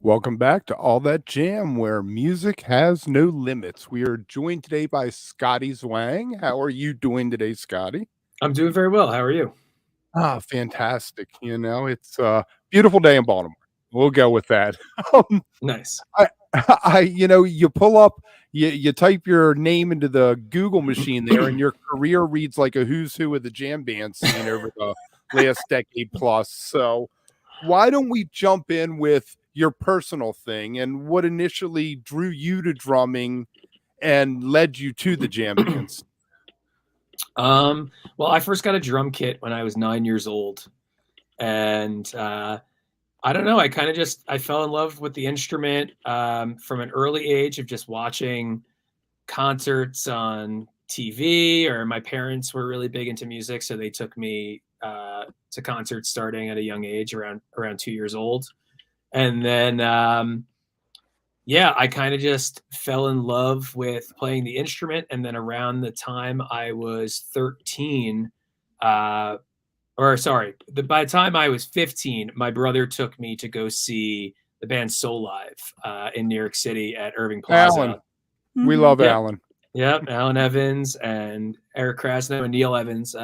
Welcome back to All That Jam, where music has no limits. We are joined today by Scotty Zwang. How are you doing today, Scotty? I'm doing very well. How are you? Fantastic. It's a beautiful day in Baltimore. We'll go with that. Um, Nice. I, you pull up, you type your name into the Google machine there, and your career reads like a who's who of the jam band scene over the last decade plus. So, why don't we jump in with your personal thing and what initially drew you to drumming and led you to the jam bands? Well, I first got a drum kit when I was 9 years old, and I don't know. I kind of just I fell in love with the instrument from an early age of just watching concerts on TV, or my parents were really big into music, so they took me to concerts starting at a young age, around 2 years old, and then yeah, I kind of just fell in love with playing the instrument. And then around the time I was 13, uh, or sorry, by the time I was 15, my brother took me to go see the band Soul Live in New York City at Irving Alan. Plaza. We Mhm. love Yep. Alan. Yep. Alan Evans and Eric Krasno and Neil Evans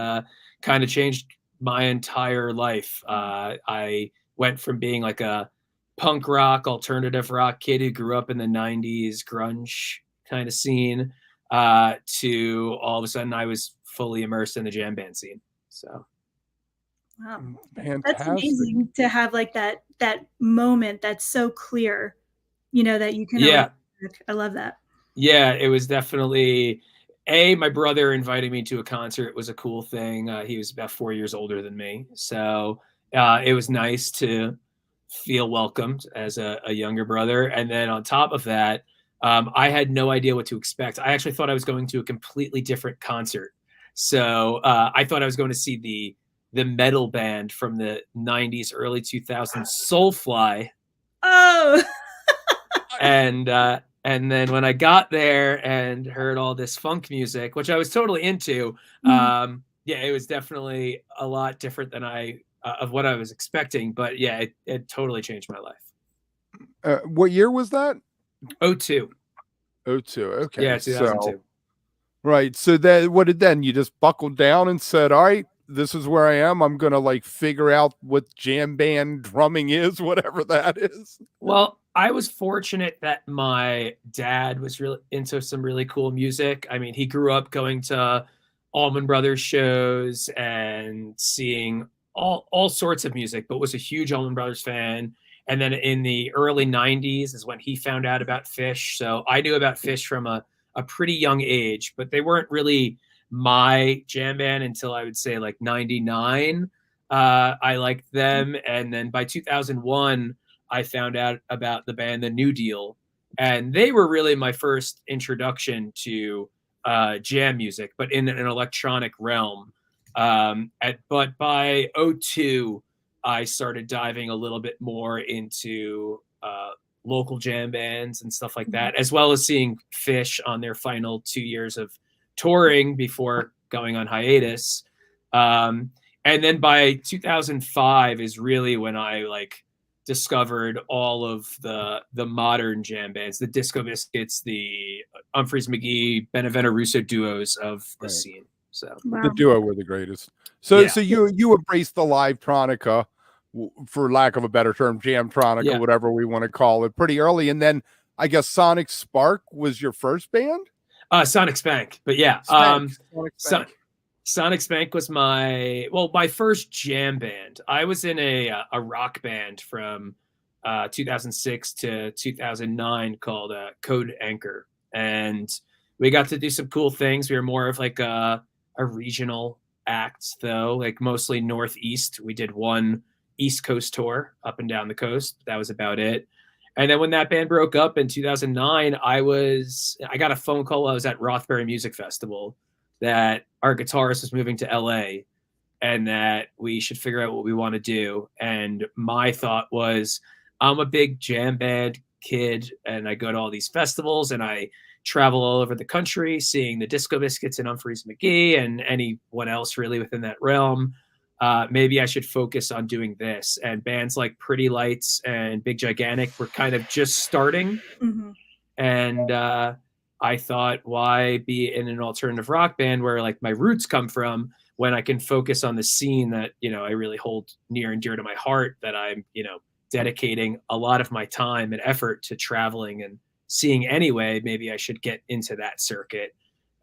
kind of changed my entire life. I went from being like a punk rock, alternative rock kid who grew up in the 90s grunge kind of scene to all of a sudden I was fully immersed in the jam band scene. So, Wow. That's Fantastic. amazing to have like that moment that's so clear, that you can relate. yeah. I love that. Yeah, it was definitely my brother invited me to a concert was a cool thing. He was about 4 years older than me, so it was nice to feel welcomed as a younger brother. And then on top of that, I had no idea what to expect. I actually thought I was going to a completely different concert. So I thought I was going to see the metal band from the 90s, early 2000s, Soulfly. Oh, And then when I got there and heard all this funk music, which I was totally into, yeah, it was definitely a lot different than I of what I was expecting. But yeah, it totally changed my life. What year was that? Oh, two. Oh, two. Okay. Yeah, So, 2002. right. So that what did then? You just buckled down and said, "All right, this is where I am. I'm gonna like figure out what jam band drumming is, whatever that is." Well, I was fortunate that my dad was really into some really cool music. I mean, he grew up going to Allman Brothers shows and seeing all sorts of music, but was a huge Allman Brothers fan. And then in the early 90s is when he found out about Fish. So I knew about Fish from a pretty young age, but they weren't really my jam band until I would say like 99. I liked them. And then by 2001, I found out about the band The New Deal, and they were really my first introduction to jam music, but in an electronic realm. But by '02, I started diving a little bit more into local jam bands and stuff like that, as well as seeing Fish on their final 2 years of touring before going on hiatus. And then by 2005 is really when I like discovered all of the modern jam bands, the Disco Biscuits, the Humphreys McGee, Benevento Russo duos of the Right. scene. So The wow. duo were the greatest. So yeah, so you embraced the live tronica, for lack of a better term, jam tronica, yeah, whatever we want to call it, pretty early, and then I guess Sonic Spark was your first band. Sonic Spank, but yeah, Sonic Son- Spank. Sonic Spank was my first jam band. I was in a rock band from 2006 to 2009 called Code Anchor, and we got to do some cool things. We were more of like a regional act, though, like mostly Northeast. We did one East Coast tour up and down the coast. That was about it. And then when that band broke up in 2009, I got a phone call. I was at Rothbury Music Festival that our guitarist was moving to LA and that we should figure out what we want to do. And my thought was, I'm a big jam band kid and I go to all these festivals and I travel all over the country seeing the Disco Biscuits and Humphreys McGee and anyone else really within that realm. maybe I should focus on doing this. And bands like Pretty Lights and Big Gigantic were kind of just starting. Mhm. And I thought, why be in an alternative rock band where like my roots come from when I can focus on the scene that, you know, I really hold near and dear to my heart, that I'm, you know, dedicating a lot of my time and effort to traveling and seeing anyway. Maybe I should get into that circuit.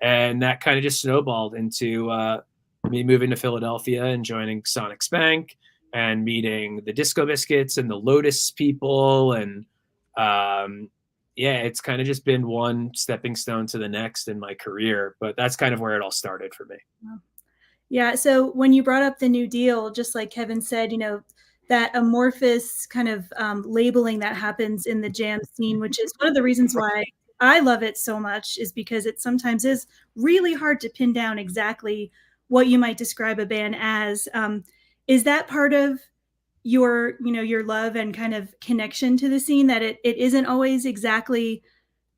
And that kind of just snowballed into me moving to Philadelphia and joining Sonic Spank and meeting the Disco Biscuits and the Lotus people. And yeah, it's kind of just been one stepping stone to the next in my career. But that's kind of where it all started for me. Yeah. So when you brought up the New Deal, just like Kevin said, you know, that amorphous kind of labeling that happens in the jam scene, which is one of the reasons why I love it so much, is because it sometimes is really hard to pin down exactly what you might describe a band as. Is that part of your, you know, your love and kind of connection to the scene, that it isn't always exactly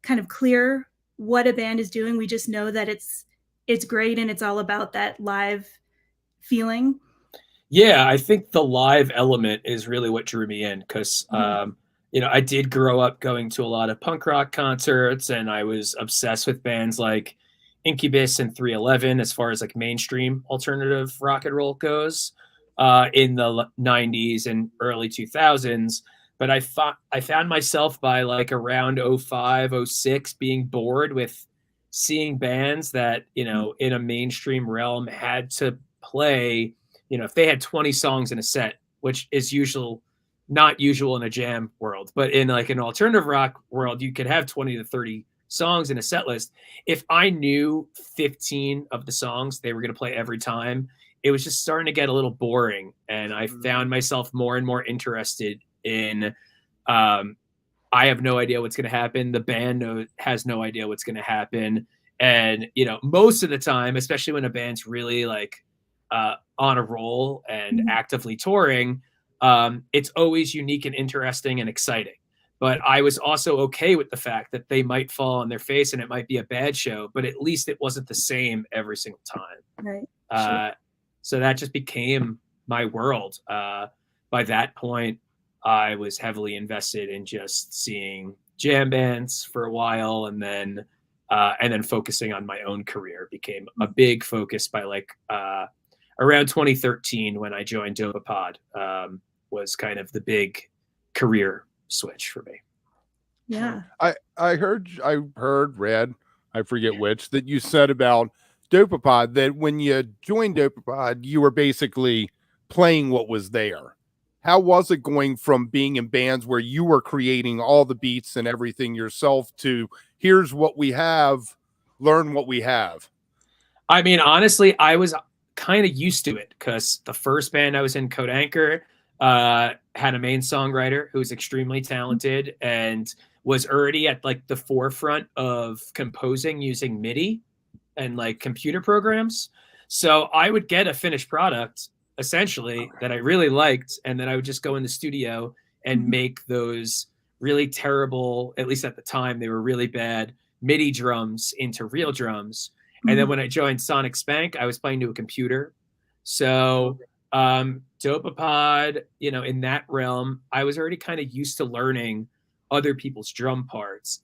kind of clear what a band is doing? We just know that it's great and it's all about that live feeling. Yeah, I think the live element is really what drew me in because, you know, I did grow up going to a lot of punk rock concerts, and I was obsessed with bands like Incubus and 311 as far as like mainstream alternative rock and roll goes in the 90s and early 2000s. But I found myself by like around 05, 06 being bored with seeing bands that, you know, in a mainstream realm had to play, you know, if they had 20 songs in a set, which is not usual in a jam world, but in like an alternative rock world, you could have 20 to 30 songs in a set list. If I knew 15 of the songs they were going to play every time, it was just starting to get a little boring. And I found myself more and more interested in, I have no idea what's going to happen. The band has no idea what's going to happen. And, you know, most of the time, especially when a band's really like, on a roll and actively touring, it's always unique and interesting and exciting. But I was also okay with the fact that they might fall on their face and it might be a bad show, but at least it wasn't the same every single time. Right. So that just became my world. By that point, I was heavily invested in just seeing jam bands for a while, and then focusing on my own career became a big focus by like around 2013 when I joined Dopapod, was kind of the big career switch for me. Yeah. I read, I forget which, that you said about Dopapod that when you joined Dopapod, you were basically playing what was there. How was it going from being in bands where you were creating all the beats and everything yourself to here's what we have, learn what we have? I mean, honestly, I was kind of used to it because the first band I was in, Code Anchor, had a main songwriter who was extremely talented and was already at like the forefront of composing using MIDI and like computer programs. So I would get a finished product essentially that I really liked, and then I would just go in the studio and make those really terrible, at least at the time they were really bad, MIDI drums into real drums. And then when I joined Sonic Spank, I was playing to a computer. So Dopapod, you know, in that realm, I was already kind of used to learning other people's drum parts.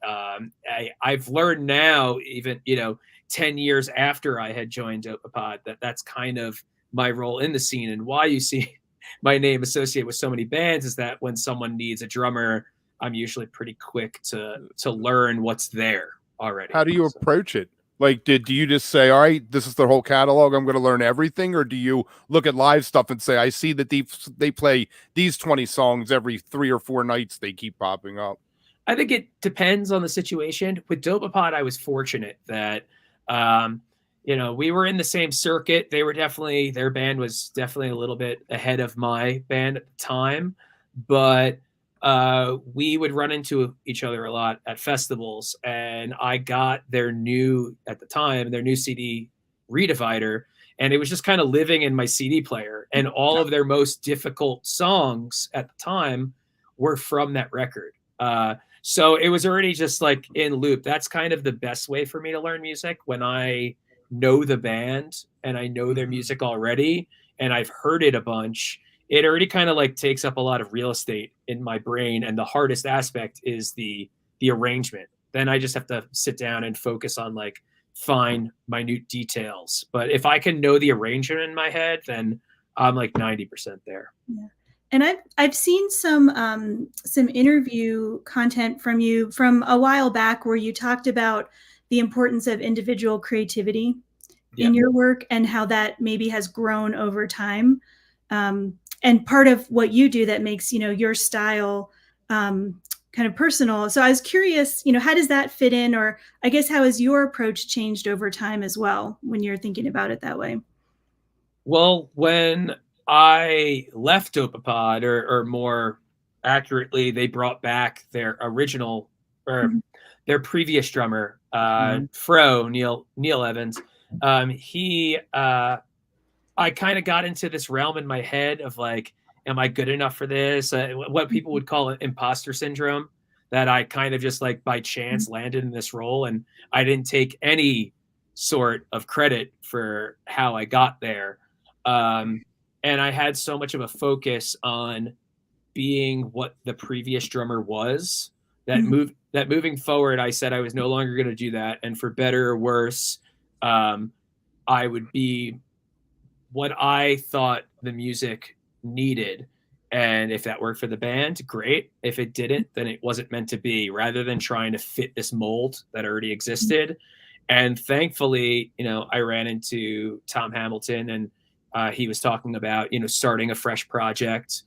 I've learned now, even, you know, 10 years after I had joined Dopapod, that's kind of my role in the scene, and why you see my name associated with so many bands is that when someone needs a drummer, I'm usually pretty quick to learn what's there already. How do you approach it? Like, do you just say, all right, this is the whole catalog, I'm going to learn everything? Or do you look at live stuff and say, I see that they play these 20 songs every 3 or 4 nights, they keep popping up? I think it depends on the situation. With Dopapod, I was fortunate that, you know, we were in the same circuit. Their band was definitely a little bit ahead of my band at the time, but we would run into each other a lot at festivals, and I got their new CD redivider, and it was just kind of living in my CD player, and all of their most difficult songs at the time were from that record. So it was already just like in loop. That's kind of the best way for me to learn music, when I know the band and I know their music already. and I've heard it a bunch, it already kind of like takes up a lot of real estate in my brain. And the hardest aspect is the arrangement. Then I just have to sit down and focus on like fine, minute details. But if I can know the arrangement in my head, then I'm like 90% there. Yeah. And I've seen some interview content from you from a while back where you talked about the importance of individual creativity in your work and how that maybe has grown over time. And part of what you do that makes, your style kind of personal. So I was curious, how does that fit in? Or I guess how has your approach changed over time as well when you're thinking about it that way? Well, when I left Dopapod, or more accurately, they brought back their original or their previous drummer, Fro Neil Evans. I kind of got into this realm in my head of like, am I good enough for this? What people would call imposter syndrome, that I kind of just like by chance landed in this role, and I didn't take any sort of credit for how I got there. And I had so much of a focus on being what the previous drummer was that moving forward, I said I was no longer going to do that. And for better or worse, I would be what I thought the music needed. And if that worked for the band, great. If it didn't, then it wasn't meant to be, rather than trying to fit this mold that already existed. And thankfully, I ran into Tom Hamilton, and he was talking about, starting a fresh project.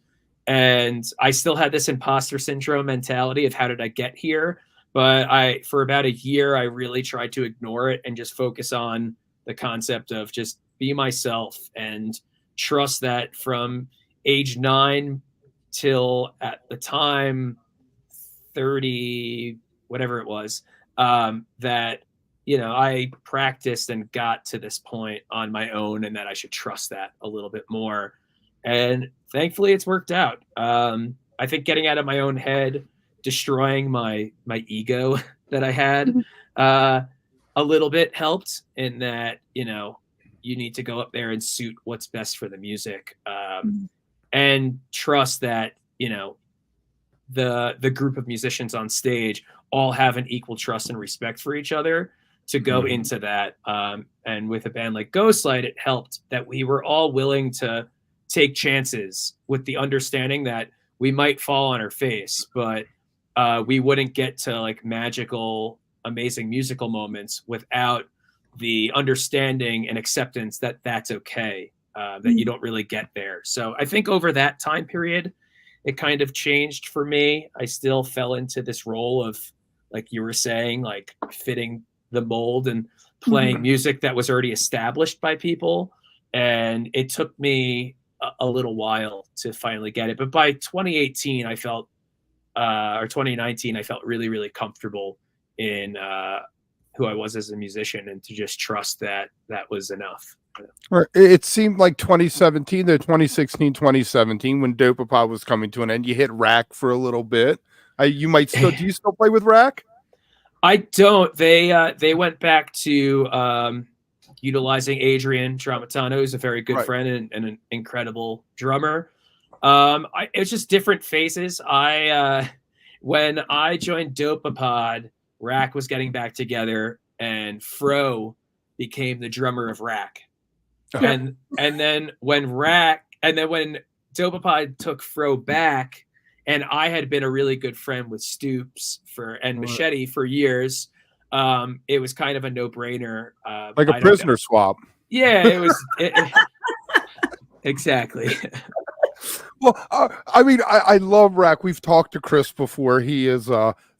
And I still had this imposter syndrome mentality of how did I get here? But for about a year, I really tried to ignore it and just focus on the concept of just be myself and trust that from age 9 till at the time 30, whatever it was, that I practiced and got to this point on my own, and that I should trust that a little bit more. And thankfully it's worked out. I think getting out of my own head, destroying my ego that I had, a little bit helped in that, you need to go up there and suit what's best for the music, and trust that, the group of musicians on stage all have an equal trust and respect for each other to go into that. And with a band like Ghostlight, it helped that we were all willing to take chances with the understanding that we might fall on our face, but we wouldn't get to like magical, amazing musical moments without the understanding and acceptance that that's okay, that you don't really get there. So I think over that time period, it kind of changed for me. I still fell into this role of, like you were saying, like fitting the mold and playing music that was already established by people. And it took me a little while to finally get it. But by 2018, I felt, or 2019, I felt really, really comfortable in who I was as a musician, and to just trust that that was enough. It seemed like 2017 to 2016, 2017, when Dopapod was coming to an end, you hit Rack for a little bit. You might still, do you still play with Rack? I don't. They went back to utilizing Adrian Tramontano, who's a very good friend and an incredible drummer. It's just different phases. When I joined Dopapod, Rack was getting back together, and Fro became the drummer of Rack. And then when Dopapod took Fro back, and I had been a really good friend with Stoops and Machete for years, it was kind of a no-brainer. Like a prisoner swap. Yeah, it was. Exactly. Well, I mean, I love Rack. We've talked to Chris before. He is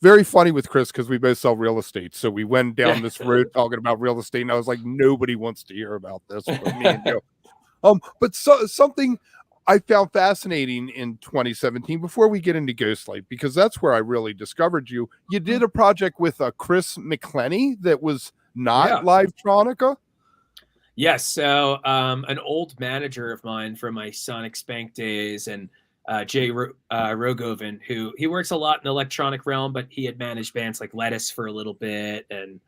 very funny with Chris because we both sell real estate. So we went down this road talking about real estate, and I was like, nobody wants to hear about this but me and you. But something I found fascinating in 2017, before we get into Ghostlight, because that's where I really discovered you. You did a project with Chris McClenny that was not Livetronica. Yes. So an old manager of mine from my Sonic Spank days, and Jay Rogovan, who he works a lot in the electronic realm, but he had managed bands like Lettuce for a little bit. And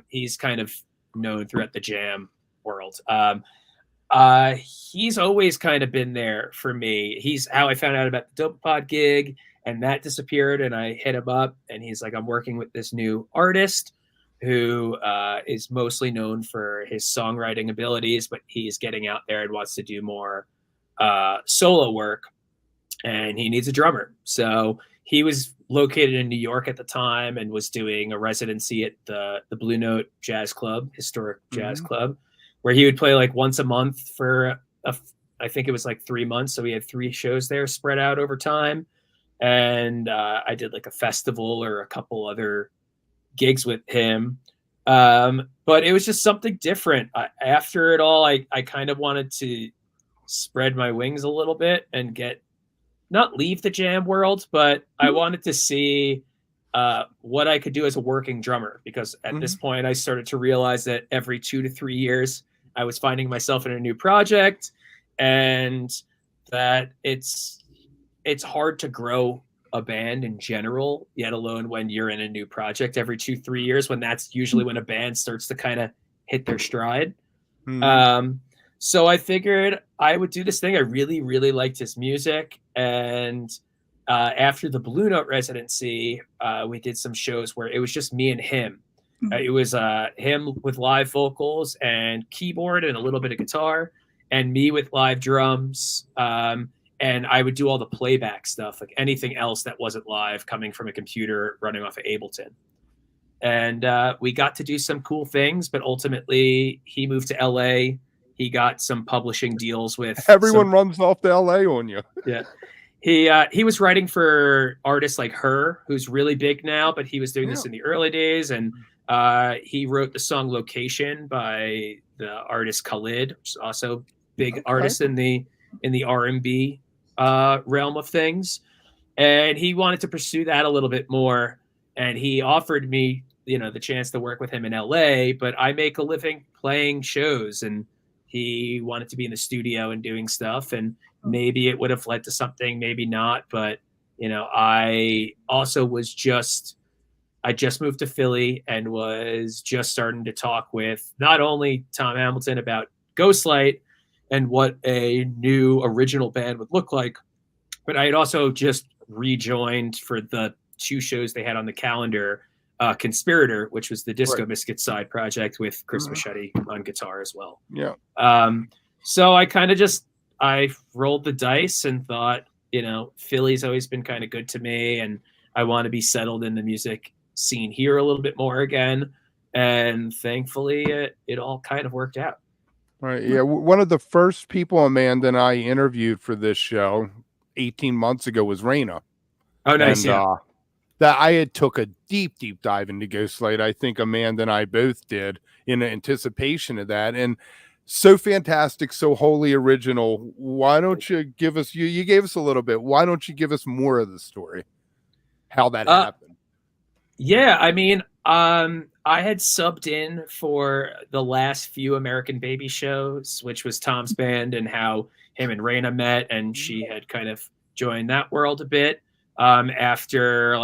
he's kind of known throughout the jam world. He's always kind of been there for me. He's how I found out about the Dopapod gig, and that disappeared. And I hit him up, and he's like, "I'm working with this new artist who is mostly known for his songwriting abilities, but he's getting out there and wants to do more solo work, and he needs a drummer." So he was located in New York at the time and was doing a residency at the Blue Note Jazz Club, historic jazz club, where he would play like once a month for I think it was like 3 months. So we had 3 shows there spread out over time. And I did like a festival or a couple other gigs with him. But it was just something different. After it all, I kind of wanted to spread my wings a little bit and not leave the jam world, but I wanted to see what I could do as a working drummer, because at this point I started to realize that every 2 to 3 years I was finding myself in a new project, and that it's hard to grow a band in general, yet alone when you're in a new project every 2-3 years, when that's usually when a band starts to kind of hit their stride. So I figured I would do this thing. I really, really liked his music. And after the Blue Note residency, we did some shows where it was just me and him. It was him with live vocals and keyboard and a little bit of guitar, and me with live drums. And I would do all the playback stuff, like anything else that wasn't live coming from a computer running off of Ableton. And we got to do some cool things, but ultimately he moved to LA. He got some publishing deals with everyone runs off to LA on you. Yeah. He was writing for artists like Her, who's really big now, but he was doing this in the early days. And he wrote the song Location by the artist Khalid, which is also big artist in the R&B realm of things. And he wanted to pursue that a little bit more. And he offered me, the chance to work with him in LA, but I make a living playing shows, and he wanted to be in the studio and doing stuff, and maybe it would have led to something, maybe not. But, I also I just moved to Philly and was just starting to talk with not only Tom Hamilton about Ghostlight and what a new original band would look like, but I had also just rejoined for the 2 shows they had on the calendar, Conspirator, which was the Disco Biscuit side project with Chris Machetti on guitar as well. Yeah. So I kind of I rolled the dice and thought, Philly's always been kind of good to me, and I want to be settled in the music scene here a little bit more again. And thankfully it all kind of worked out. Right. Yeah. One of the first people Amanda and I interviewed for this show 18 months ago was Raina. Oh, nice. And, that I had took a deep dive into Ghostlight. I think Amanda and I both did, in anticipation of that. And so fantastic, so wholly original. Why don't you give us, you gave us a little bit, why don't you give us more of the story? How that happened? Yeah, I mean, I had subbed in for the last few American Baby shows, which was Tom's band, and how him and Raina met, and she had kind of joined that world a bit. After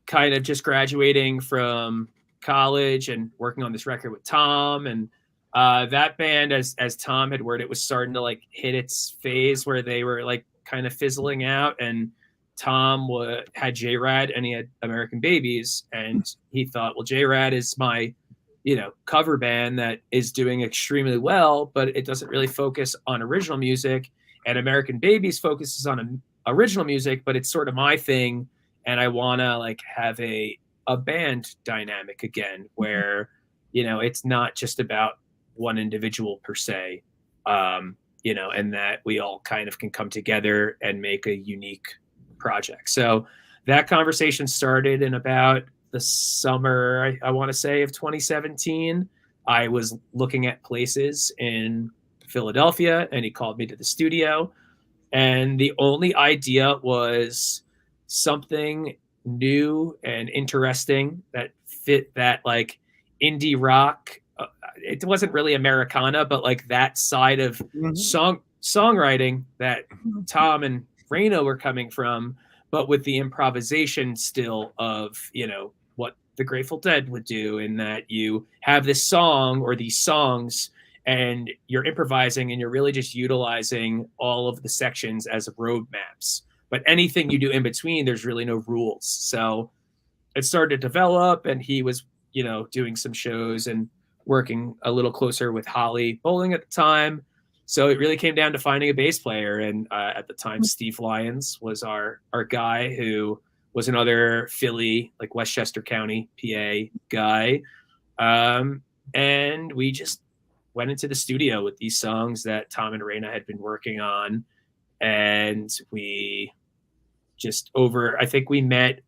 kind of just graduating from college and working on this record with Tom, and that band, as Tom had worded, it was starting to hit its phase where they were kind of fizzling out. And Tom had J-Rad and he had American Babies, and he thought, well, J-Rad is my cover band that is doing extremely well, but it doesn't really focus on original music, and American Babies focuses on original music, but it's sort of my thing, and I want to have a band dynamic again, where it's not just about one individual per se, and that we all kind of can come together and make a unique project. So that conversation started in about the summer, I want to say, of 2017. I was looking at places in Philadelphia, and he called me to the studio. And the only idea was something new and interesting that fit that indie rock. It wasn't really Americana, but that side of songwriting that Tom and Raina were coming from, but with the improvisation still of, what the Grateful Dead would do, in that you have this song or these songs, and you're improvising and you're really just utilizing all of the sections as road maps. But anything you do in between, there's really no rules. So it started to develop, and he was, doing some shows and working a little closer with Holly Bowling at the time. So it really came down to finding a bass player. And at the time, Steve Lyons was our guy, who was another Philly, like Westchester County, PA guy. And we just went into the studio with these songs that Tom and Raina had been working on. And we just I think we met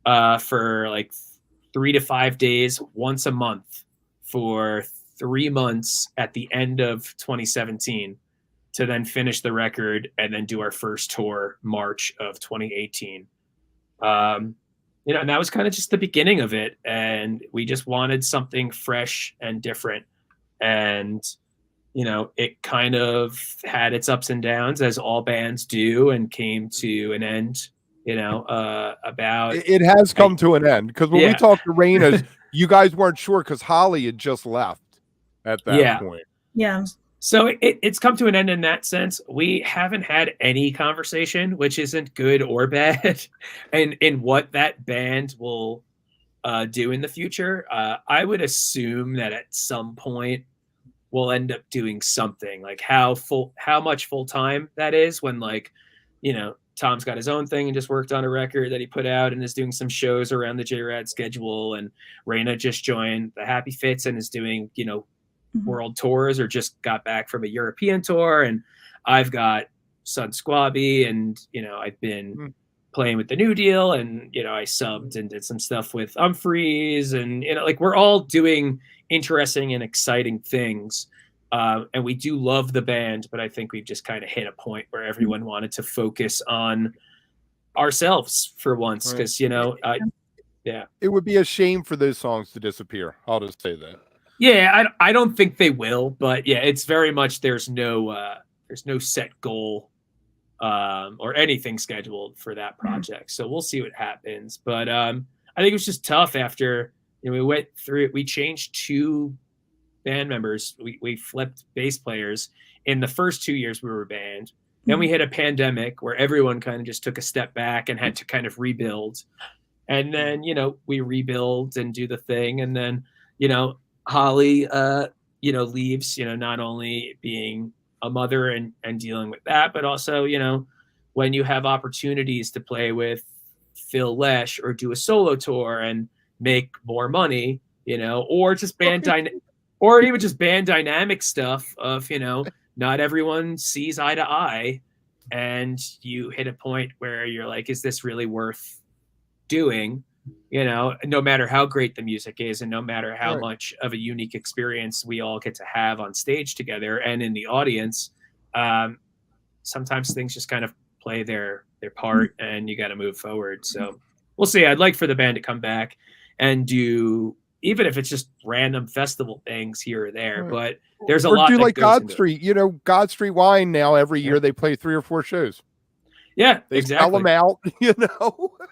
for like 3 to 5 days, once a month for 3 months at the end of 2017 to then finish the record and then do our first tour March of 2018. And that was kind of just the beginning of it. And we just wanted something fresh and different. And, it kind of had its ups and downs, as all bands do, and came to an end, about... It has come to an end, because when we talked to Raina's, you guys weren't sure because Holly had just left at that point. Yeah. So it's come to an end in that sense. We haven't had any conversation, which isn't good or bad, and in what that band will do in the future. I would assume that at some point we'll end up doing something. Like how much full time that is, when Tom's got his own thing and just worked on a record that he put out and is doing some shows around the J-Rad schedule, and Raina just joined the Happy Fits and is doing world tours, or just got back from a European tour, and I've got SunSquabi, and I've been playing with the New Deal, and I subbed and did some stuff with Humphreys, and we're all doing interesting and exciting things, and we do love the band, but I think we've just kind of hit a point where everyone wanted to focus on ourselves for once, because it would be a shame for those songs to disappear. I'll just say that. Yeah, I don't think they will, but it's very much there's no set goal or anything scheduled for that project. So we'll see what happens. But I think it was just tough after we went through it. We changed 2 band members. We flipped bass players in the first 2 years we were a band. Then we hit a pandemic where everyone kind of just took a step back and had to kind of rebuild. And then we rebuild and do the thing, and then Holly, leaves, not only being a mother and dealing with that, but also, when you have opportunities to play with Phil Lesh or do a solo tour and make more money, or just or even just band dynamic stuff of, not everyone sees eye to eye, and you hit a point where you're like, is this really worth doing? No matter how great the music is, and no matter how much of a unique experience we all get to have on stage together and in the audience, sometimes things just kind of play their part, and you got to move forward. So we'll see. I'd like for the band to come back and do, even if it's just random festival things here or there, but there's a lot. Do that like goes God Street, God Street Wine now every year they play 3 or 4 shows. Yeah, they exactly. sell them out,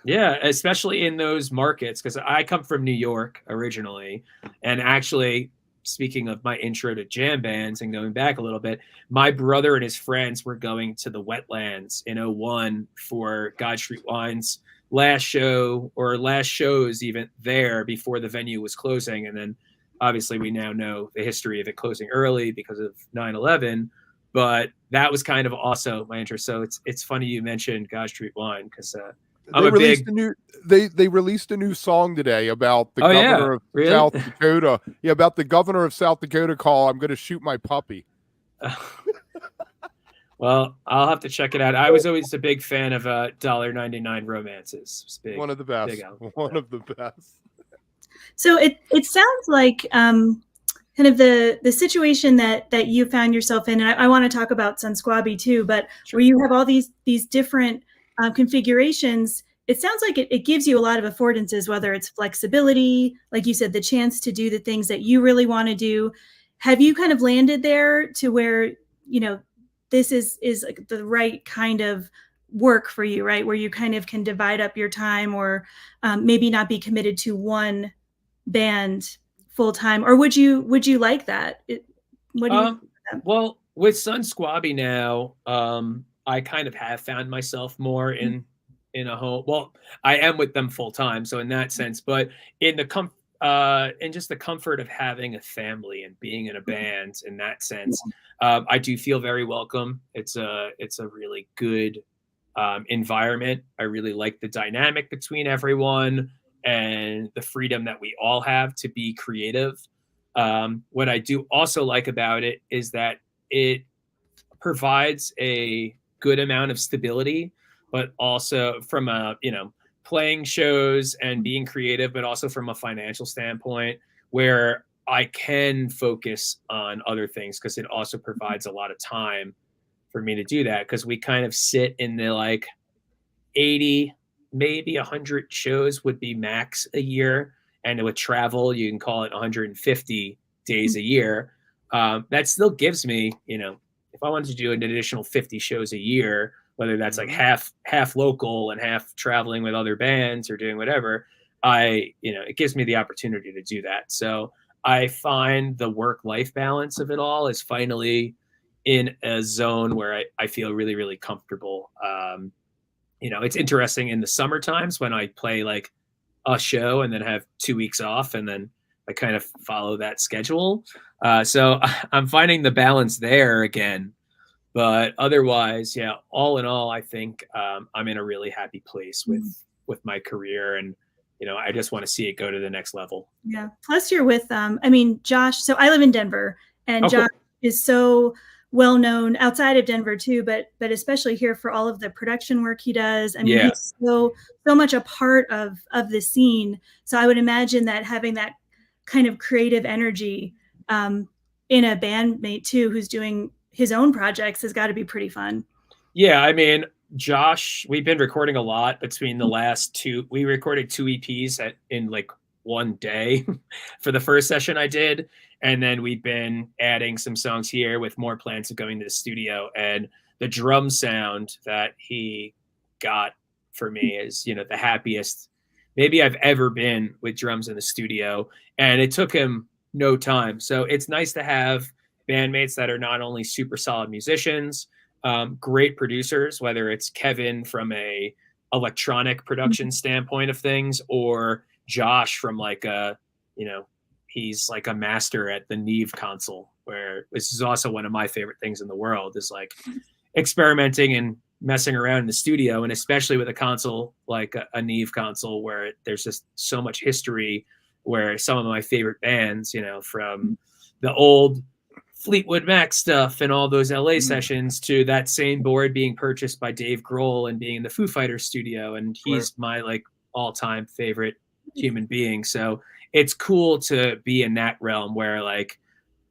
Yeah, especially in those markets, because I come from New York originally, and actually, speaking of my intro to jam bands and going back a little bit, my brother and his friends were going to the Wetlands in 2001 for God Street Wine's last show, or last shows even there, before the venue was closing. And then obviously we now know the history of it closing early because of 9/11. But that was kind of also my interest. So it's funny you mentioned God Street Wine, because they released a new song today about the governor of South Dakota. Yeah, about the governor of South Dakota call, "I'm going to shoot my puppy." Well, I'll have to check it out. I was always a big fan of $1.99 Romances. One of the best. One of the best. So it sounds like kind of the situation that you found yourself in, and I want to talk about SunSquabi too, but where you have all these different configurations, it sounds like it gives you a lot of affordances, whether it's flexibility, like you said, the chance to do the things that you really want to do. Have you kind of landed there to where, this is like the right kind of work for you, right? Where you kind of can divide up your time, or maybe not be committed to one band full time, or would you like that? What do you think of them? Well, with SunSquabi now, I kind of have found myself more in a home. Well, I am with them full time, so in that sense, but in the in just the comfort of having a family and being in a band in that sense, I do feel very welcome. It's a really good environment. I really like the dynamic between everyone and the freedom that we all have to be creative. What I do also like about it is that it provides a good amount of stability, but also from a, playing shows and being creative, but also from a financial standpoint where I can focus on other things because it also provides a lot of time for me to do that because we kind of sit in the like 80, maybe 100 shows would be max a year. And with travel, you can call it 150 days a year. That still gives me, if I wanted to do an additional 50 shows a year, whether that's like half local and half traveling with other bands or doing whatever, it gives me the opportunity to do that. So I find the work-life balance of it all is finally in a zone where I feel really, really comfortable. It's interesting in the summer times when I play like a show and then have 2 weeks off and then I kind of follow that schedule. So I'm finding the balance there again. But otherwise, yeah, all in all, I think I'm in a really happy place with my career. And, I just want to see it go to the next level. Yeah. Plus you're with, Josh, so I live in Denver and Josh is so well known outside of Denver too, but especially here for all of the production work he does. I mean, he's so much a part of the scene. So I would imagine that having that kind of creative energy in a bandmate too, who's doing his own projects has got to be pretty fun. Yeah. I mean, Josh, we've been recording a lot between the last two. We recorded 2 EPs in like one day for the first session I did. And then we've been adding some songs here with more plans of going to the studio. And the drum sound that he got for me is, the happiest maybe I've ever been with drums in the studio. And it took him no time. So it's nice to have bandmates that are not only super solid musicians, great producers, whether it's Kevin from a electronic production standpoint of things or Josh from like he's like a master at the Neve console, where this is also one of my favorite things in the world is like experimenting and messing around in the studio. And especially with a console like a Neve console where there's just so much history, where some of my favorite bands, from the old Fleetwood Mac stuff and all those LA sessions to that same board being purchased by Dave Grohl and being in the Foo Fighters studio. And he's my like all-time favorite human being. So it's cool to be in that realm where like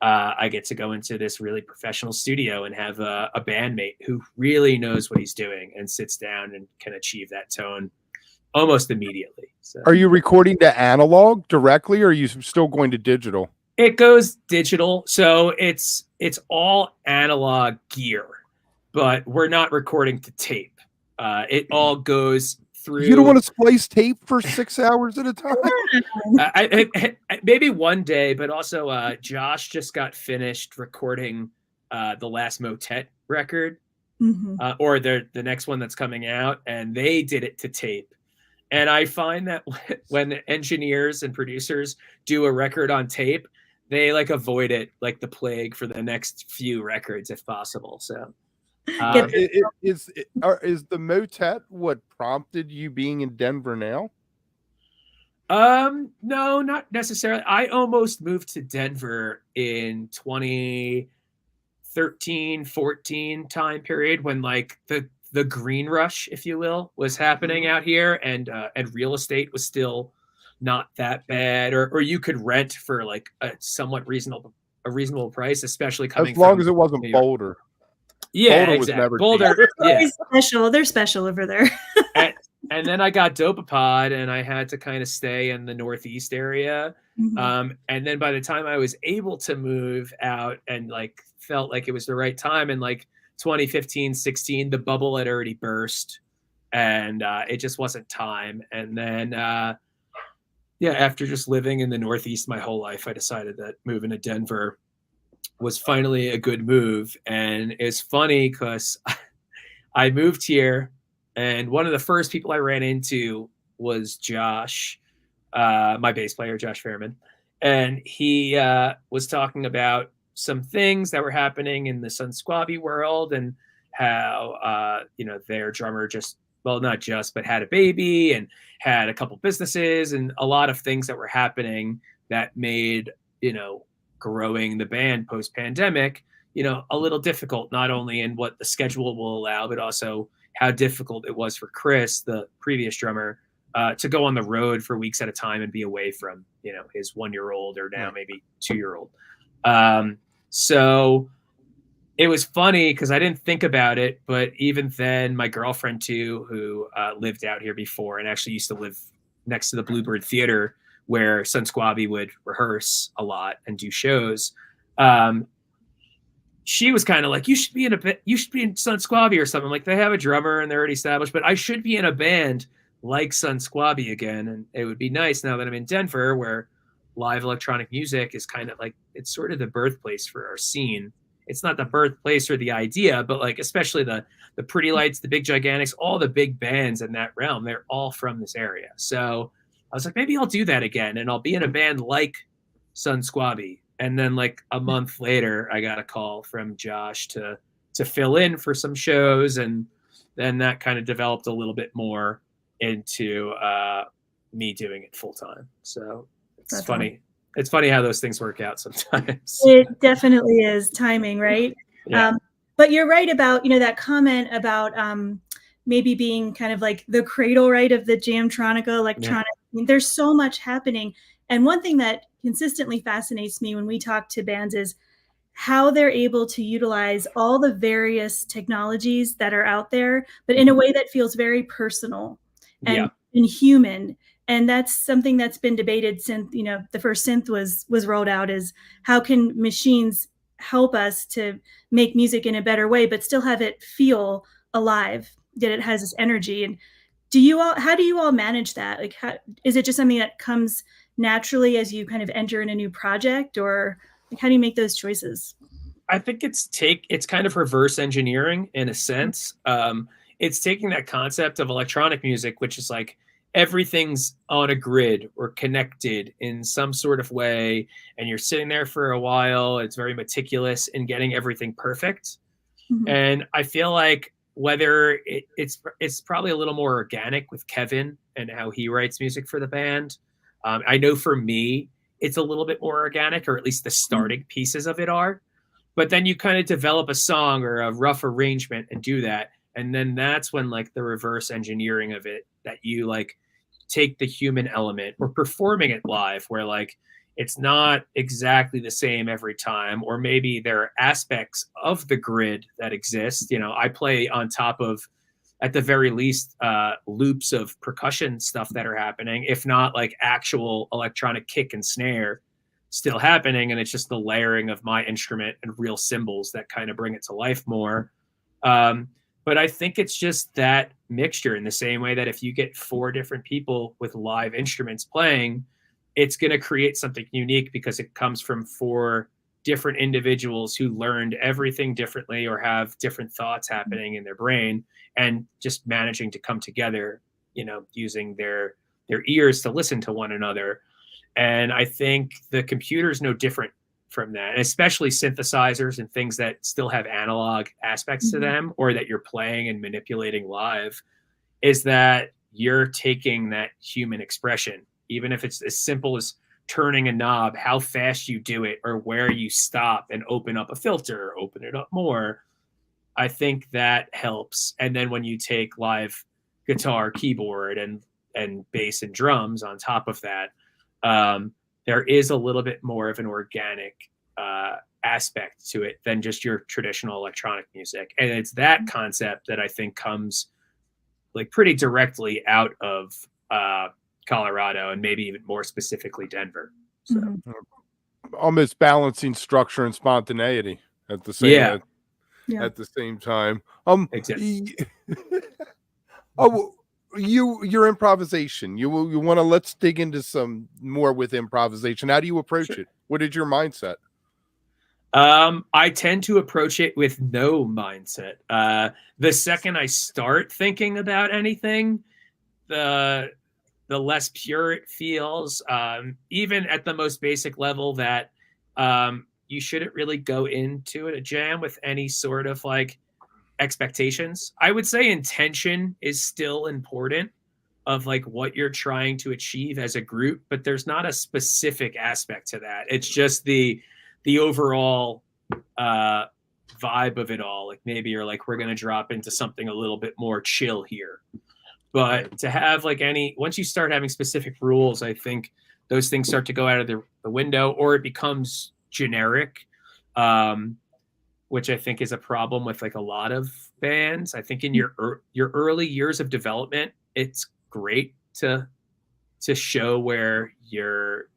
I get to go into this really professional studio and have a bandmate who really knows what he's doing and sits down and can achieve that tone almost immediately. So, are you recording to analog directly, or are you still going to digital? It goes digital, so it's all analog gear, but we're not recording to tape. It all goes through. You don't want to splice tape for 6 hours at a time? Maybe one day, but also Josh just got finished recording the last Motet record, or the next one that's coming out, and they did it to tape. And I find that when engineers and producers do a record on tape, they like avoid it like the plague for the next few records if possible. So is the Motet what prompted you being in Denver now? No, not necessarily. I almost moved to Denver in 2013, 14 time period when like the green rush, if you will, was happening out here, and real estate was still not that bad, or you could rent for like a somewhat reasonable price, especially coming as long as it wasn't Boulder. Yeah, Boulder exactly. was never Boulder, yeah. Special. They're special over there. and then I got Dopapod, and I had to kind of stay in the Northeast area. And then by the time I was able to move out and like felt like it was the right time, and like 2015, 16, the bubble had already burst, and it just wasn't time. And then after just living in the Northeast my whole life, I decided that moving to Denver was finally a good move. And it's funny because I moved here, and one of the first people I ran into was Josh, my bass player, Josh Fairman. And he was talking about some things that were happening in the SunSquabi world, and how, their drummer not just, but had a baby and had a couple businesses and a lot of things that were happening that made, growing the band post-pandemic, a little difficult, not only in what the schedule will allow, but also how difficult it was for Chris, the previous drummer, to go on the road for weeks at a time and be away from, his 1-year-old or now maybe 2-year-old. So it was funny because I didn't think about it, but even then, my girlfriend too, who lived out here before and actually used to live next to the Bluebird Theater, where SunSquabi would rehearse a lot and do shows. She was kind of like, you should be in SunSquabi or something. Like, they have a drummer and they're already established, but I should be in a band like SunSquabi again. And it would be nice now that I'm in Denver, where live electronic music is kind of like, it's sort of the birthplace for our scene. It's not the birthplace or the idea, but like, especially the Pretty Lights, the Big Gigantics, all the big bands in that realm, they're all from this area. So I was like, maybe I'll do that again, and I'll be in a band like SunSquabi. And then like a month later, I got a call from Josh to fill in for some shows, and then that kind of developed a little bit more into me doing it full time. So it's funny. Awesome. It's funny how those things work out sometimes. It definitely is timing, right? Yeah. But you're right about, that comment about maybe being kind of like the cradle, right, of the Jamtronica electronic. Yeah. I mean, there's so much happening. And one thing that consistently fascinates me when we talk to bands is how they're able to utilize all the various technologies that are out there, but in a way that feels very personal and human. And that's something that's been debated since, the first synth was rolled out, is how can machines help us to make music in a better way, but still have it feel alive, that it has this energy. And how do you all manage that? Like, is it just something that comes naturally as you kind of enter in a new project, or like, how do you make those choices? I think it's kind of reverse engineering in a sense. It's taking that concept of electronic music, which is like, everything's on a grid or connected in some sort of way, and you're sitting there for a while. It's very meticulous in getting everything perfect. Mm-hmm. And I feel like whether it's probably a little more organic with Kevin and how he writes music for the band. I know for me, it's a little bit more organic, or at least the starting pieces of it are. But then you kind of develop a song or a rough arrangement and do that. And then that's when like the reverse engineering of it, that you like take the human element or performing it live, where like it's not exactly the same every time, or maybe there are aspects of the grid that exist. I play on top of, at the very least, loops of percussion stuff that are happening, if not like actual electronic kick and snare still happening. And it's just the layering of my instrument and real cymbals that kind of bring it to life more. But I think it's just that mixture, in the same way that if you get 4 different people with live instruments playing, it's going to create something unique because it comes from 4 different individuals who learned everything differently or have different thoughts happening in their brain, and just managing to come together, using their ears to listen to one another. And I think the computer's no different from that, and especially synthesizers and things that still have analog aspects to them, or that you're playing and manipulating live, is that you're taking that human expression, even if it's as simple as turning a knob, how fast you do it, or where you stop and open up a filter, or open it up more. I think that helps. And then when you take live guitar, keyboard, and bass and drums on top of that, there is a little bit more of an organic aspect to it than just your traditional electronic music. And it's that concept that I think comes like pretty directly out of Colorado, and maybe even more specifically Denver. So almost balancing structure and spontaneity at the same at the same time. Exactly. Your improvisation. You want to, let's dig into some more with improvisation. How do you approach it? What is your mindset? I tend to approach it with no mindset. The second I start thinking about anything, the less pure it feels. Even at the most basic level, that you shouldn't really go into a jam with any sort of like expectations. I would say intention is still important of like what you're trying to achieve as a group, but there's not a specific aspect to that. It's just the overall vibe of it all. Like maybe you're like, we're going to drop into something a little bit more chill here. But to have like once you start having specific rules, I think those things start to go out of the window, or it becomes generic, which I think is a problem with like a lot of bands. I think in your early years of development, it's great to show where your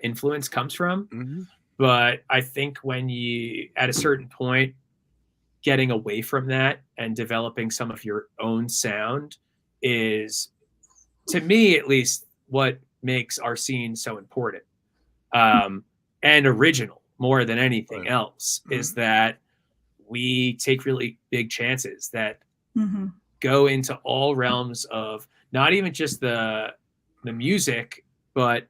influence comes from. Mm-hmm. But I think when you, at a certain point, getting away from that and developing some of your own sound is, to me at least, what makes our scene so important and original more than anything else. Is that we take really big chances that go into all realms of not even just the music, but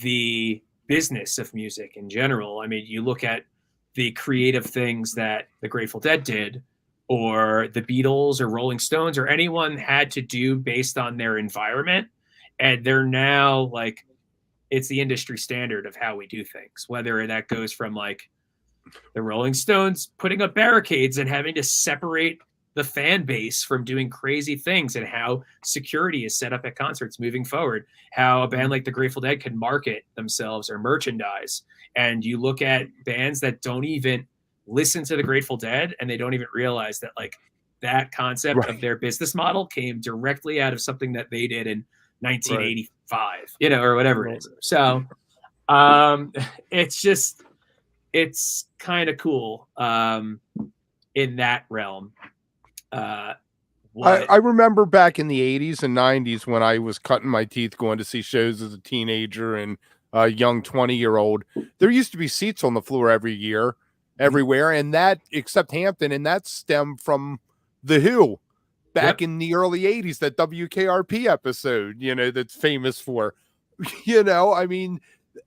the business of music in general. I mean, you look at the creative things that the Grateful Dead did, or the Beatles or Rolling Stones or anyone had to do based on their environment. And they're now like, it's the industry standard of how we do things, whether that goes from like the Rolling Stones putting up barricades and having to separate the fan base from doing crazy things, and how security is set up at concerts moving forward, how a band like the Grateful Dead can market themselves or merchandise. And you look at bands that don't even listen to the Grateful Dead, and they don't even realize that like that concept of their business model came directly out of something that they did in 1985, you know, or whatever it is. So it's kind of cool in that realm. I remember back in the 80s and 90s when I was cutting my teeth going to see shows as a teenager and a young 20-year-old. There used to be seats on the floor everywhere, and that, except Hampton, and that stemmed from The Who back in the early 80s, that WKRP episode, you know, that's famous for, you know, I mean,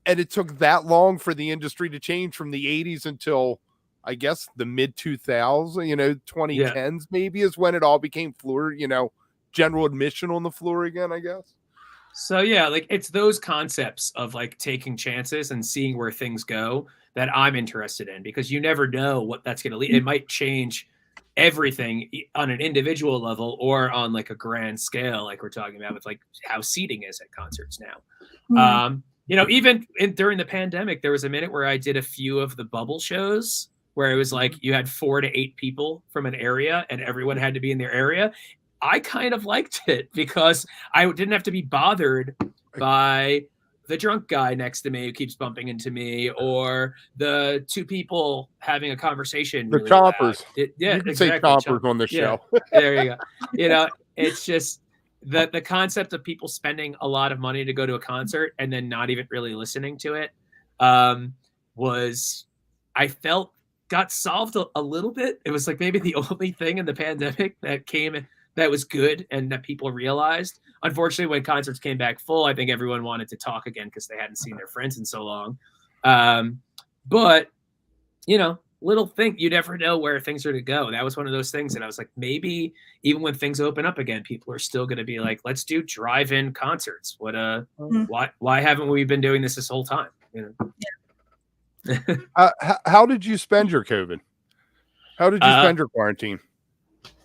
and it took that long for the industry to change from the 80s until, I guess, the mid 2000s, you know, 2010s maybe is when it all became floor, you know, general admission on the floor again, I guess. So yeah, like it's those concepts of like taking chances and seeing where things go that I'm interested in, because you never know what that's going to lead. It might change everything on an individual level or on like a grand scale, like we're talking about with like how seating is at concerts now. You know, even during the pandemic, there was a minute where I did a few of the bubble shows where it was like you had 4 to 8 people from an area and everyone had to be in their area. I kind of liked it because I didn't have to be bothered by the drunk guy next to me who keeps bumping into me, or the 2 people having a conversation. The really chompers. You can say chompers on the show. There you go. You know, it's just the concept of people spending a lot of money to go to a concert and then not even really listening to it was, I felt, got solved a little bit. It was like maybe the only thing in the pandemic that was good and that people realized. Unfortunately, when concerts came back full, I think everyone wanted to talk again because they hadn't seen their friends in so long. But, you know, little thing, you never know where things are to go. That was one of those things that I was like, maybe even when things open up again, people are still going to be like, let's do drive-in concerts. Why haven't we been doing this whole time? You know? How did you spend your COVID? How did you spend your quarantine?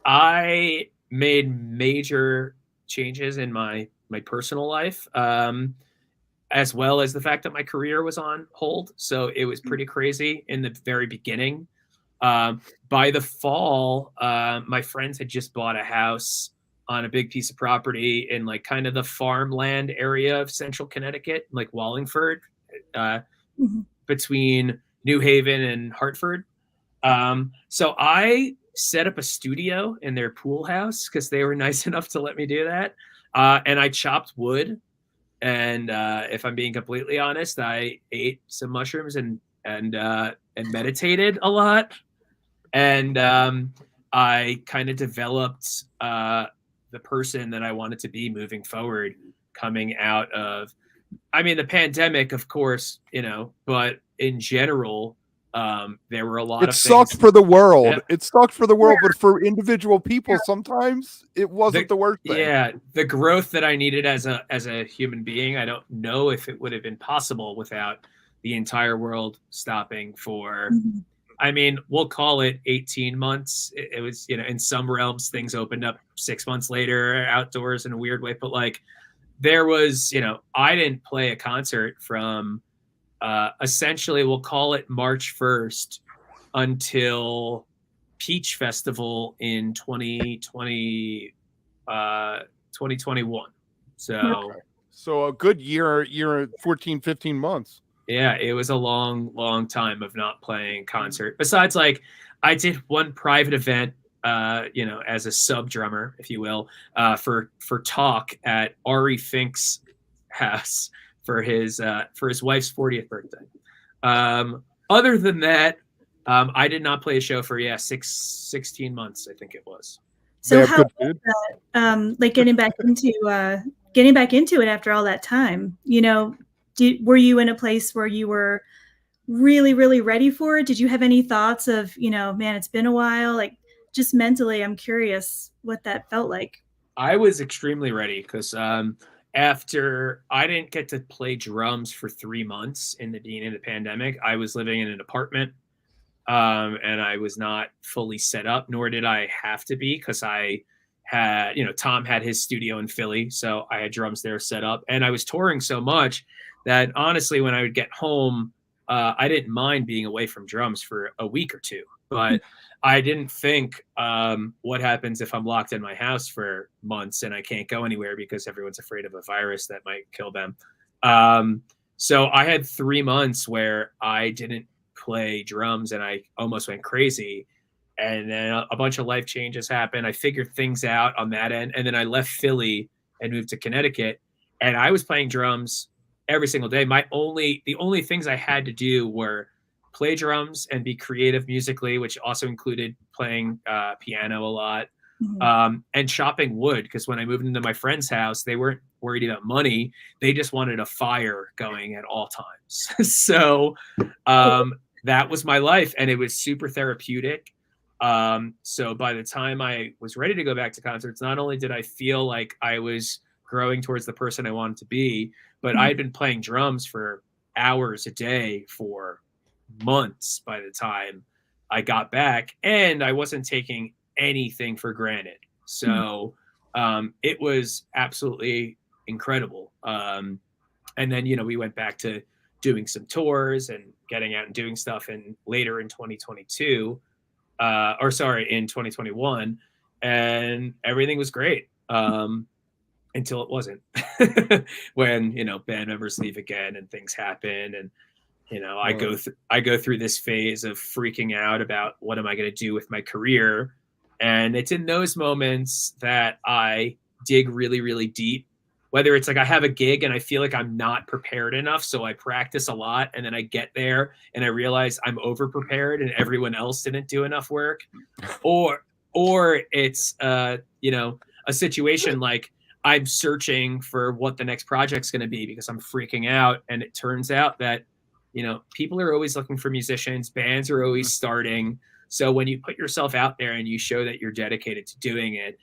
I made major changes in my personal life, as well as the fact that my career was on hold. So it was pretty crazy in the very beginning. By the fall, my friends had just bought a house on a big piece of property in like kind of the farmland area of central Connecticut, like Wallingford, between New Haven and Hartford. So I set up a studio in their pool house because they were nice enough to let me do that. And I chopped wood. And if I'm being completely honest, I ate some mushrooms and and meditated a lot. And I kind of developed the person that I wanted to be moving forward, coming out of, I mean, the pandemic, of course, but in general, there were a lot of sucked things. for the world. Yeah. It sucked for the world, but for individual people, sometimes it wasn't the worst thing. Yeah, the growth that I needed as a human being, I don't know if it would have been possible without the entire world stopping for, I mean, we'll call it 18 months. It was, in some realms, things opened up 6 months later, outdoors in a weird way. But like, there was, I didn't play a concert from essentially, we'll call it March 1st until Peach Festival in 2021. So a good year, 14, 15 months. Yeah, it was a long time of not playing concert. Besides, like, I did one private event, as a sub drummer, if you will, for Talk at Ari Fink's house for his wife's 40th birthday. Other than that, I did not play a show for 16 months, I think it was. So how was that, like getting back into it after all that time? Were you in a place where you were really, really ready for it? Did you have any thoughts of, man, it's been a while? Like, just mentally, I'm curious what that felt like. I was extremely ready because after I didn't get to play drums for 3 months in the beginning of the pandemic, I was living in an apartment, and I was not fully set up, nor did I have to be, because I had, Tom had his studio in Philly, so I had drums there set up, and I was touring so much that honestly, when I would get home, I didn't mind being away from drums for a week or two, but I didn't think, what happens if I'm locked in my house for months and I can't go anywhere because everyone's afraid of a virus that might kill them. So I had 3 months where I didn't play drums and I almost went crazy. And then a bunch of life changes happened. I figured things out on that end. And then I left Philly and moved to Connecticut, and I was playing drums every single day. The only things I had to do were play drums and be creative musically, which also included playing piano a lot, and chopping wood. Because when I moved into my friend's house, they weren't worried about money. They just wanted a fire going at all times. So that was my life, and it was super therapeutic. So by the time I was ready to go back to concerts, not only did I feel like I was growing towards the person I wanted to be, but I had been playing drums for hours a day for months by the time I got back, and I wasn't taking anything for granted. So it was absolutely incredible. And then, we went back to doing some tours and getting out and doing stuff, and later in 2022, in 2021, and everything was great. Until it wasn't, when, band members leave again and things happen. And, I go through this phase of freaking out about what am I going to do with my career. And it's in those moments that I dig really, really deep, whether it's like I have a gig and I feel like I'm not prepared enough. So I practice a lot, and then I get there and I realize I'm over prepared and everyone else didn't do enough work. Or it's, a situation like I'm searching for what the next project's going to be because I'm freaking out. And it turns out that, people are always looking for musicians, bands are always starting. So when you put yourself out there and you show that you're dedicated to doing it,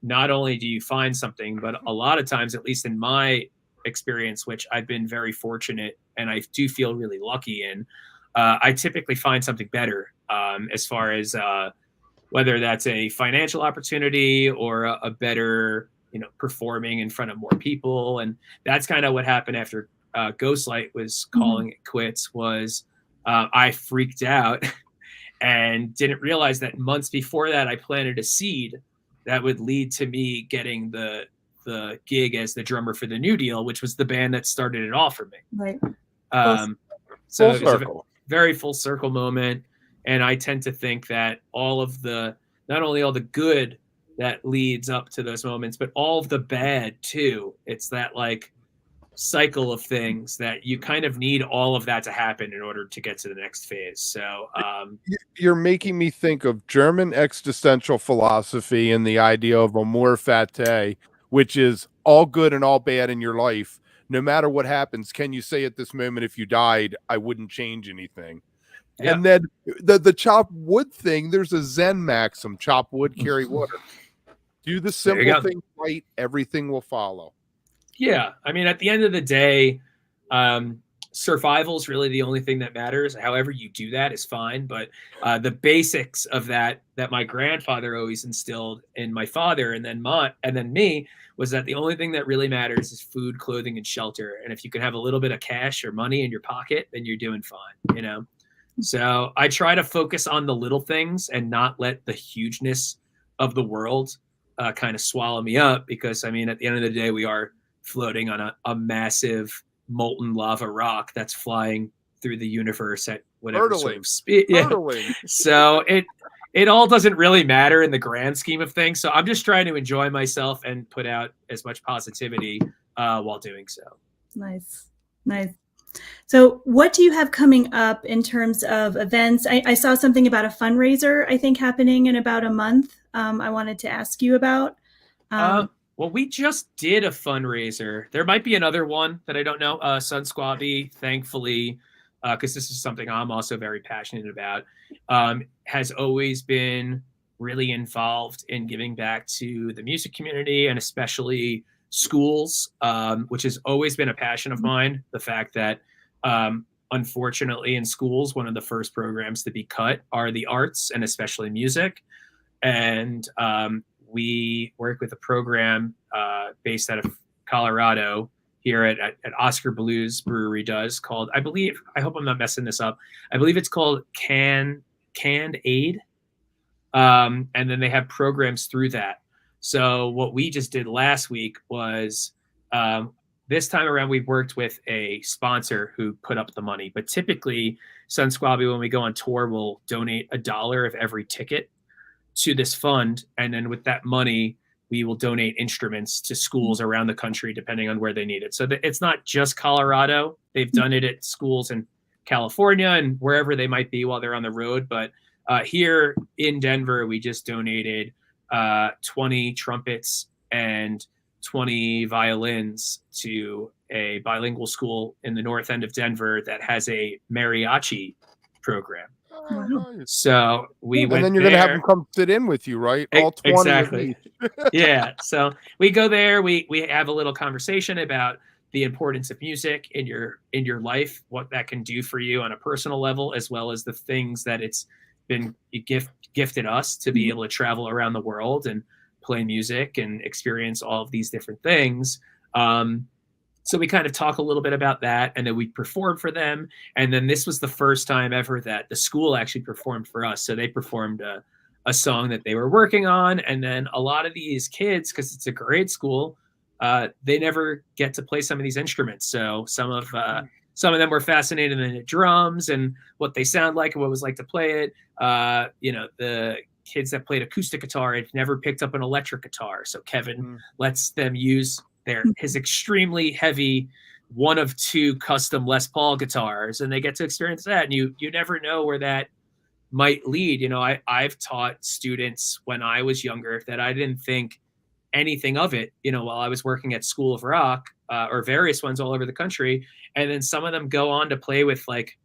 not only do you find something, but a lot of times, at least in my experience, which I've been very fortunate and I do feel really lucky in, I typically find something better, as far as whether that's a financial opportunity or a better, performing in front of more people. And that's kind of what happened after Ghostlight was calling it quits. Was I freaked out and didn't realize that months before that I planted a seed that would lead to me getting the gig as the drummer for the New Deal, which was the band that started it all for me. Right. So it was a very full circle moment. And I tend to think that not only all the good that leads up to those moments, but all of the bad too. It's that like cycle of things that you kind of need all of that to happen in order to get to the next phase. So you're making me think of German existential philosophy and the idea of amor fati, which is all good and all bad in your life. No matter what happens, can you say at this moment, if you died, I wouldn't change anything? yeah. And then the chop wood thing, there's a Zen maxim: chop wood, carry water. Do the simple things right, everything will follow. Yeah. I mean, at the end of the day, survival is really the only thing that matters. However you do that is fine. But the basics of that my grandfather always instilled in my father and then me was that the only thing that really matters is food, clothing, and shelter. And if you can have a little bit of cash or money in your pocket, then you're doing fine, you know? So I try to focus on the little things and not let the hugeness of the world kind of swallow me up, because I mean, at the end of the day, we are floating on a massive molten lava rock that's flying through the universe at whatever sort of speed. Yeah. So it all doesn't really matter in the grand scheme of things. So I'm just trying to enjoy myself and put out as much positivity while doing so. Nice. So what do you have coming up in terms of events? I saw something about a fundraiser, I think, happening in about a month. I wanted to ask you about. Well, we just did a fundraiser. There might be another one that I don't know. SunSquabi, thankfully, because this is something I'm also very passionate about, has always been really involved in giving back to the music community and especially schools, which has always been a passion of mine. The fact that, unfortunately, in schools, one of the first programs to be cut are the arts and especially music. And we work with a program based out of Colorado here at Oscar Blues Brewery does called, I hope I'm not messing this up, I believe it's called Canned Aid. And then they have programs through that. So what we just did last week was this time around we worked with a sponsor who put up the money. But typically SunSquabi, when we go on tour, will donate $1 of every ticket to this fund, and then with that money we will donate instruments to schools around the country depending on where they need it. So it's not just Colorado. They've done it at schools in California and wherever they might be while they're on the road. But here in Denver, we just donated 20 trumpets and 20 violins to a bilingual school in the north end of Denver that has a mariachi program. So we went, and then you're going to have them come sit in with you, right? All 20 exactly. Yeah. So we go there. We have a little conversation about the importance of music in your life, what that can do for you on a personal level, as well as the things that it's been gifted us to be able to travel around the world and play music and experience all of these different things. So we kind of talk a little bit about that, and then we perform for them. And then this was the first time ever that the school actually performed for us. So they performed a song that they were working on. And then a lot of these kids, because it's a grade school, they never get to play some of these instruments. So some of them were fascinated in the drums and what they sound like and what it was like to play it. The kids that played acoustic guitar had never picked up an electric guitar. So Kevin lets them use his extremely heavy 1 of 2 custom Les Paul guitars, and they get to experience that. And you never know where that might lead. You know, I've taught students when I was younger that I didn't think anything of it, you know, while I was working at School of Rock or various ones all over the country. And then some of them go on to play with like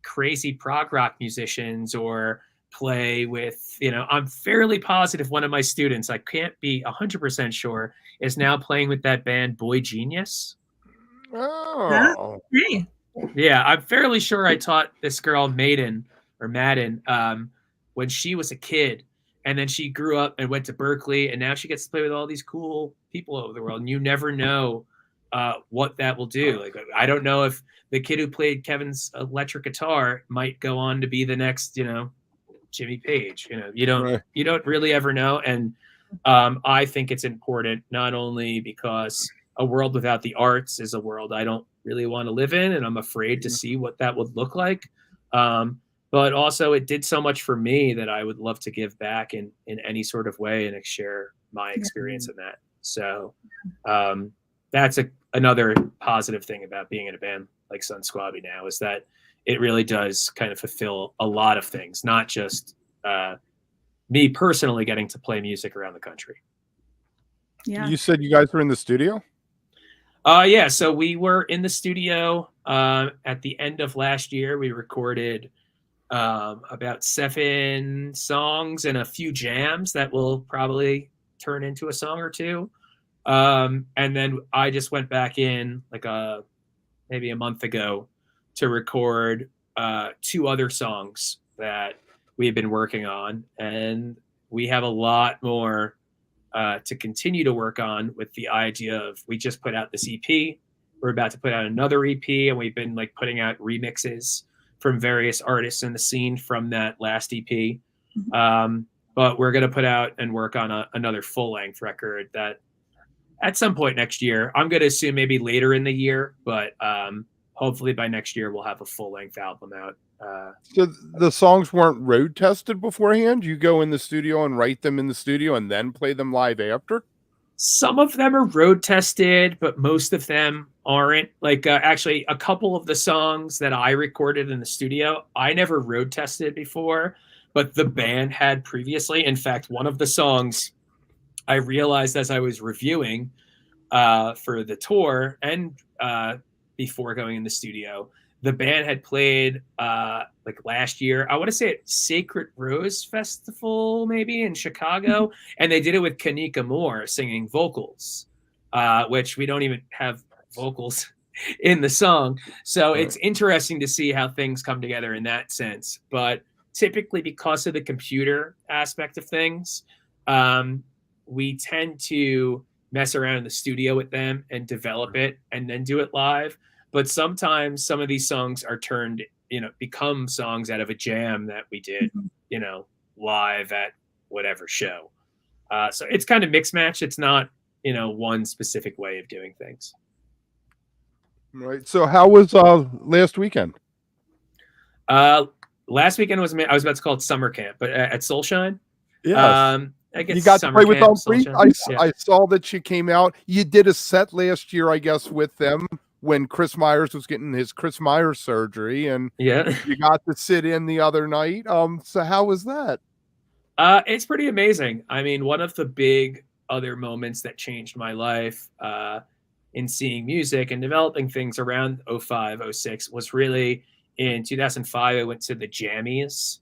crazy prog rock musicians or play with, you know, I'm fairly positive one of my students, I can't be 100% sure, is now playing with that band Boy Genius. Oh, yeah, I'm fairly sure I taught this girl Madden when she was a kid, and then she grew up and went to Berkeley, and now she gets to play with all these cool people over the world. And you never know what that will do. Like, I don't know if the kid who played Kevin's electric guitar might go on to be the next, you know, Jimmy Page. You know, you don't really ever know. And I think it's important, not only because a world without the arts is a world I don't really want to live in, and I'm afraid to see what that would look like. But also it did so much for me that I would love to give back in any sort of way and share my experience in that. So that's another positive thing about being in a band like SunSquabi now, is that it really does kind of fulfill a lot of things, not just me personally getting to play music around the country. Yeah. You said you guys were in the studio? Yeah, so we were in the studio at the end of last year. We recorded about 7 songs and a few jams that will probably turn into a song or two. And then I just went back in like maybe a month ago to record 2 other songs that we have been working on, and we have a lot more to continue to work on, with the idea of, we just put out this EP. We're about to put out another EP, and we've been like putting out remixes from various artists in the scene from that last EP. But we're going to put out and work on another full-length record that at some point next year, I'm going to assume maybe later in the year, but hopefully by next year we'll have a full-length album out. So the songs weren't road tested beforehand? You go in the studio and write them in the studio and then play them live after? Some of them are road tested, but most of them aren't. Like actually, a couple of the songs that I recorded in the studio, I never road tested before, but the band had previously. In fact, one of the songs I realized as I was reviewing for the tour and before going in the studio, the band had played like last year, I want to say at Sacred Rose Festival, maybe in Chicago. And they did it with Kanika Moore singing vocals, which we don't even have vocals in the song. So it's interesting to see how things come together in that sense. But typically, because of the computer aspect of things, we tend to mess around in the studio with them and develop it and then do it live. But sometimes some of these songs are turned, become songs out of a jam that we did, live at whatever show. So it's kind of mixed match. It's not, one specific way of doing things. Right. So how was last weekend? Last weekend I was about to call it summer camp, but at Soulshine. Yes. I guess you got to play with them. I saw that you came out. You did a set last year, I guess, with them when Chris Myers was getting his Chris Myers surgery, and you got to sit in the other night. So how was that? It's pretty amazing. I mean, one of the big other moments that changed my life in seeing music and developing things around 05, 06 was really in 2005. I went to the Jammies,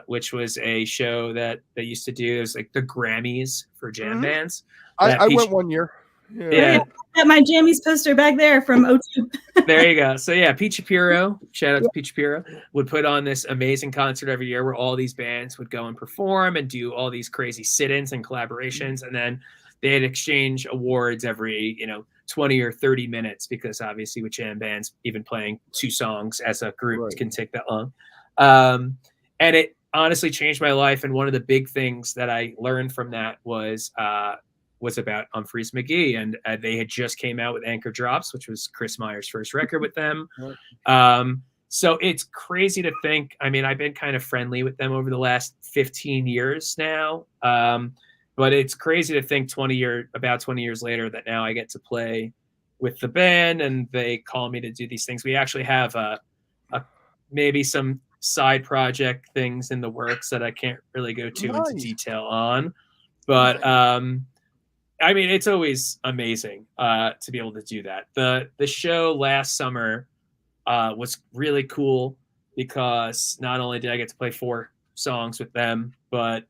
which was a show that they used to do. It was like the Grammys for jam bands. I went one year. Yeah. Got my Jammies poster back there from 02. There you go. So yeah, Pete Shapiro, shout out to Pete Shapiro, would put on this amazing concert every year where all these bands would go and perform and do all these crazy sit-ins and collaborations. And then they'd exchange awards every, 20 or 30 minutes, because obviously with jam bands, even playing 2 songs as a group can take that long. And it honestly changed my life. And one of the big things that I learned from that was about Humphreys McGee, and they had just came out with Anchor Drops, which was Chris Myers' first record with them. So it's crazy to think, I mean, I've been kind of friendly with them over the last 15 years now. But it's crazy to think about 20 years later that now I get to play with the band and they call me to do these things. We actually have maybe some side project things in the works that I can't really go too into detail on, but I mean, it's always amazing to be able to do that. The show last summer was really cool because not only did I get to play 4 songs with them, but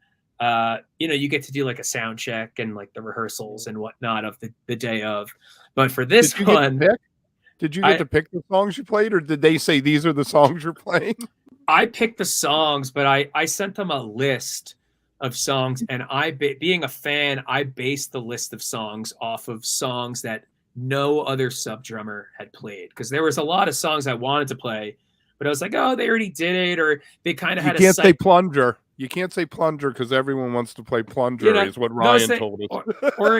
you get to do like a sound check and like the rehearsals and whatnot of the day of. But for this one, did you get to pick the songs you played, or did they say these are the songs you're playing? I picked the songs, but I sent them a list of songs, and being a fan, I based the list of songs off of songs that no other sub drummer had played, because there was a lot of songs I wanted to play, but I was like, oh, they already did it, or they kind of had. You can't say Plunger. You can't say Plunger because everyone wants to play Plunger, is what Ryan told us. or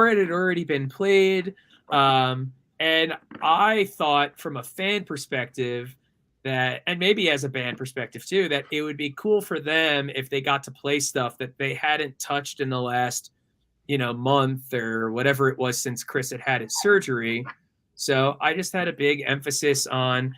it had already been played, and I thought from a fan perspective that, and maybe as a band perspective too, that it would be cool for them if they got to play stuff that they hadn't touched in the last month or whatever it was since Chris had his surgery. So I just had a big emphasis on,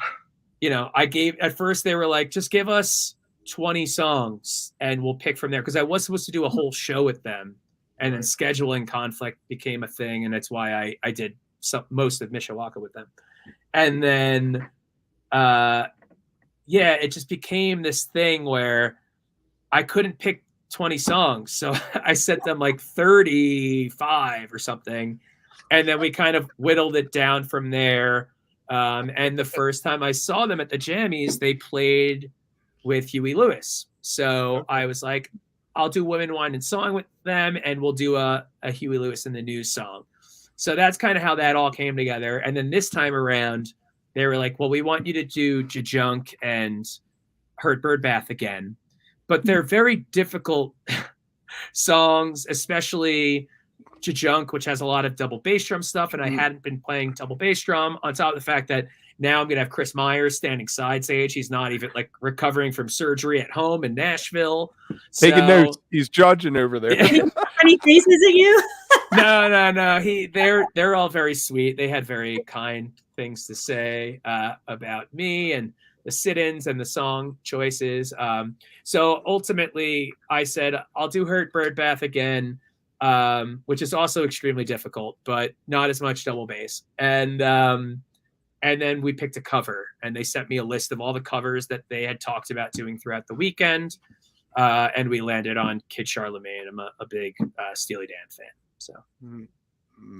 at first they were like, just give us 20 songs and we'll pick from there. Cause I was supposed to do a whole show with them, and then scheduling conflict became a thing. And that's why I did most of Mishawaka with them. And then, it just became this thing where I couldn't pick 20 songs. So I sent them like 35 or something. And then we kind of whittled it down from there. And the first time I saw them at the Jammies, they played with Huey Lewis. So I was like, I'll do Women, Wine, and Song with them, and we'll do a Huey Lewis in the News song. So that's kind of how that all came together. And then this time around, they were like, well, we want you to do Jajunk and Hurt Birdbath again. But they're very difficult songs, especially Jajunk, which has a lot of double bass drum stuff. And I hadn't been playing double bass drum, on top of the fact that now I'm going to have Chris Myers standing side stage. He's not even like recovering from surgery at home in Nashville. Taking notes. He's judging over there. Funny faces at you? No. They're all very sweet. They had very kind things to say about me and the sit-ins and the song choices. So ultimately I said, I'll do Hurt Birdbath again, which is also extremely difficult, but not as much double bass. And then we picked a cover, and they sent me a list of all the covers that they had talked about doing throughout the weekend. And we landed on Kid Charlemagne. I'm a big Steely Dan fan. So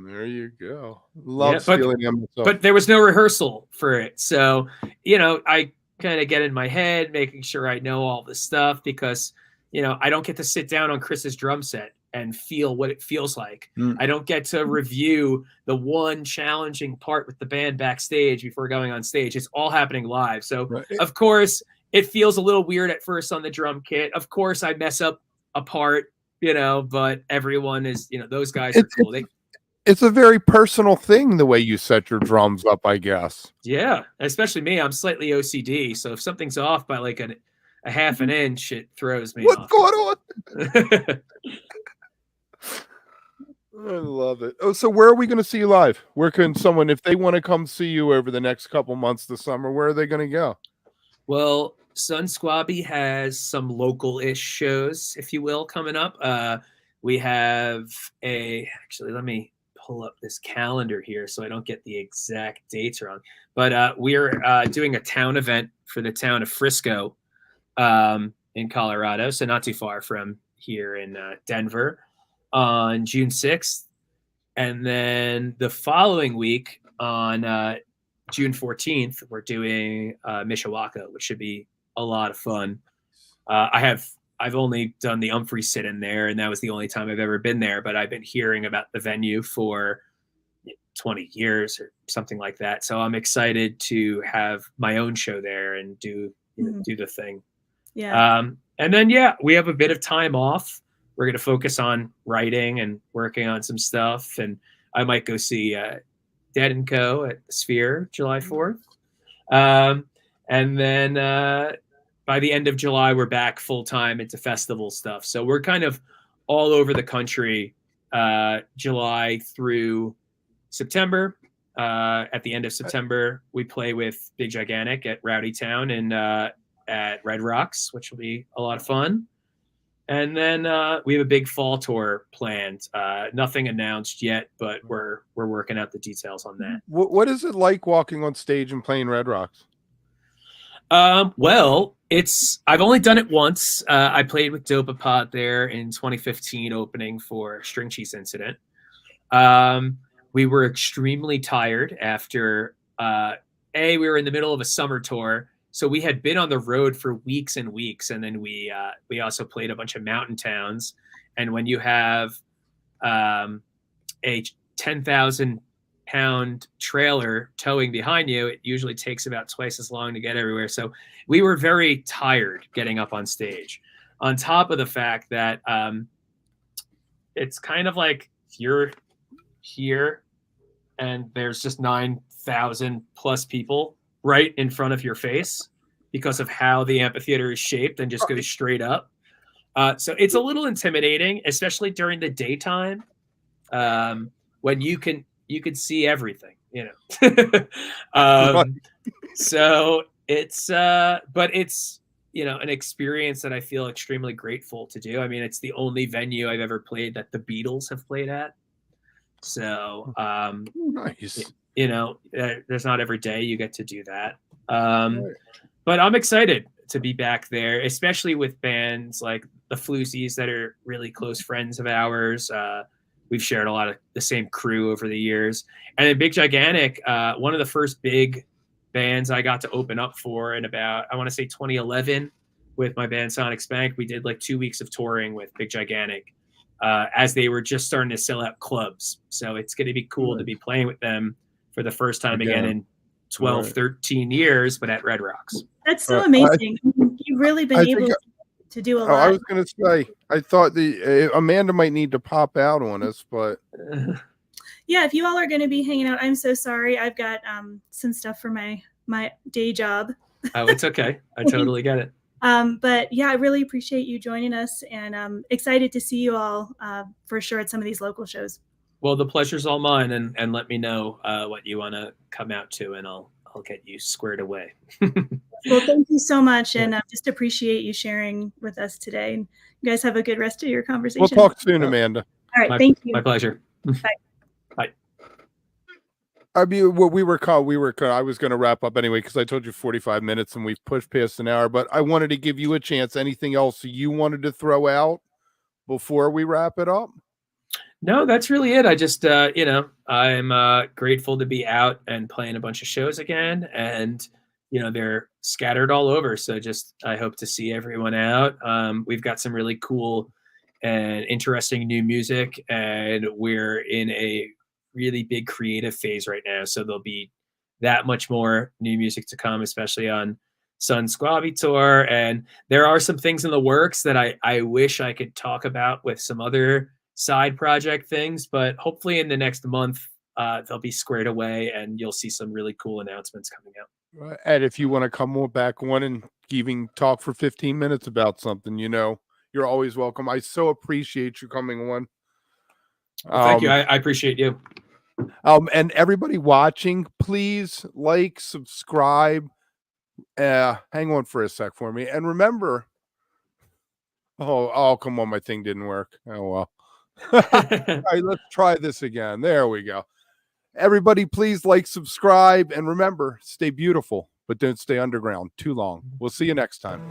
there you go. Love Steely Dan myself. But there was no rehearsal for it. So, I kind of get in my head, making sure I know all this stuff, because, I don't get to sit down on Chris's drum set and feel what it feels like. I don't get to review the one challenging part with the band backstage before going on stage. It's all happening live. So Of course it feels a little weird at first on the drum kit. Of course I mess up a part, but everyone is, those guys are cool. It's a very personal thing, the way you set your drums up, I guess. Yeah. Especially me. I'm slightly OCD. So if something's off by like a half an inch, it throws me off. What's going on? I love it. Oh, so where are we going to see you live? Where can someone, if they want to come see you over the next couple months this summer, where are they going to go? Well, SunSquabi has some local-ish shows, if you will, coming up. We have actually, let me pull up this calendar here so I don't get the exact dates wrong. But we're doing a town event for the town of Frisco in Colorado, so not too far from here in Denver, on June 6th. And then the following week on June 14th, we're doing Mishawaka, which should be a lot of fun. I've only done the Humphrey sit-in there, and that was the only time I've ever been there, but I've been hearing about the venue for 20 years or something like that. So I'm excited to have my own show there and do the thing. Yeah. And then, we have a bit of time off. We're going to focus on writing and working on some stuff. And I might go see Dead & Co. at the Sphere July 4th. And then by the end of July, we're back full-time into festival stuff. So we're kind of all over the country, July through September. At the end of September, we play with Big Gigantic at Rowdy Town and at Red Rocks, which will be a lot of fun. And then we have a big fall tour planned. Nothing announced yet, but we're working out the details on that. What is it like walking on stage and playing Red Rocks? Well, I've only done it once. I played with Dopapod there in 2015, opening for String Cheese Incident. We were extremely tired after we were in the middle of a summer tour. So we had been on the road for weeks and weeks, and then we also played a bunch of mountain towns. And when you have a 10,000-pound trailer towing behind you, it usually takes about twice as long to get everywhere. So we were very tired getting up on stage. On top of the fact that it's kind of like you're here and there's just 9,000 plus people right in front of your face because of how the amphitheater is shaped and just goes straight up. So it's a little intimidating, especially during the daytime. when you can see everything, you know. So it's but it's, you know, an experience that I feel extremely grateful to do. I mean, it's the only venue I've ever played that the Beatles have played at. So, nice. You know, there's not every day you get to do that. But I'm excited to be back there, especially with bands like the Floozies that are really close friends of ours. We've shared a lot of the same crew over the years. And then Big Gigantic, one of the first big bands I got to open up for in about, I want to say 2011 with my band Sonic Spank. We did like 2 weeks of touring with Big Gigantic as they were just starting to sell out clubs. So it's going to be cool to be playing with them for the first time again in 12, 13 years, but at Red Rocks. That's so amazing. You've really been able to do a lot. I was going to say, I thought Amanda might need to pop out on us, but... Yeah, if you all are going to be hanging out, I'm so sorry. I've got some stuff for my day job. Oh, it's okay. I totally get it. But yeah, I really appreciate you joining us, and I'm excited to see you all for sure at some of these local shows. Well, the pleasure's all mine, and let me know what you want to come out to, and I'll get you squared away. Well, thank you so much, and just appreciate you sharing with us today. And you guys have a good rest of your conversation. We'll talk soon, Amanda. All right, thank you. My pleasure. Bye. Bye. I mean, what we were I was going to wrap up anyway because I told you 45 minutes and we've pushed past an hour. But I wanted to give you a chance. Anything else you wanted to throw out before we wrap it up? No, that's really it. I just, you know, I'm grateful to be out and playing a bunch of shows again, and you know, they're scattered all over. So just, I hope to see everyone out. We've got some really cool and interesting new music, and we're in a really big creative phase right now. So there'll be that much more new music to come, especially on SunSquabi tour. And there are some things in the works that I wish I could talk about with some other side project things, but hopefully in the next month, they'll be squared away and you'll see some really cool announcements coming out. Ed, if you want to come back on and even talk for 15 minutes about something, you know, you're always welcome. I so appreciate you coming on. Well, thank you. I appreciate you. And everybody watching, please like, subscribe. Hang on for a sec for me. And remember, oh, come on. My thing didn't work. Oh, well. All right, let's try this again. There we go. Everybody, please like, subscribe, and remember, stay beautiful, but don't stay underground too long. We'll see you next time.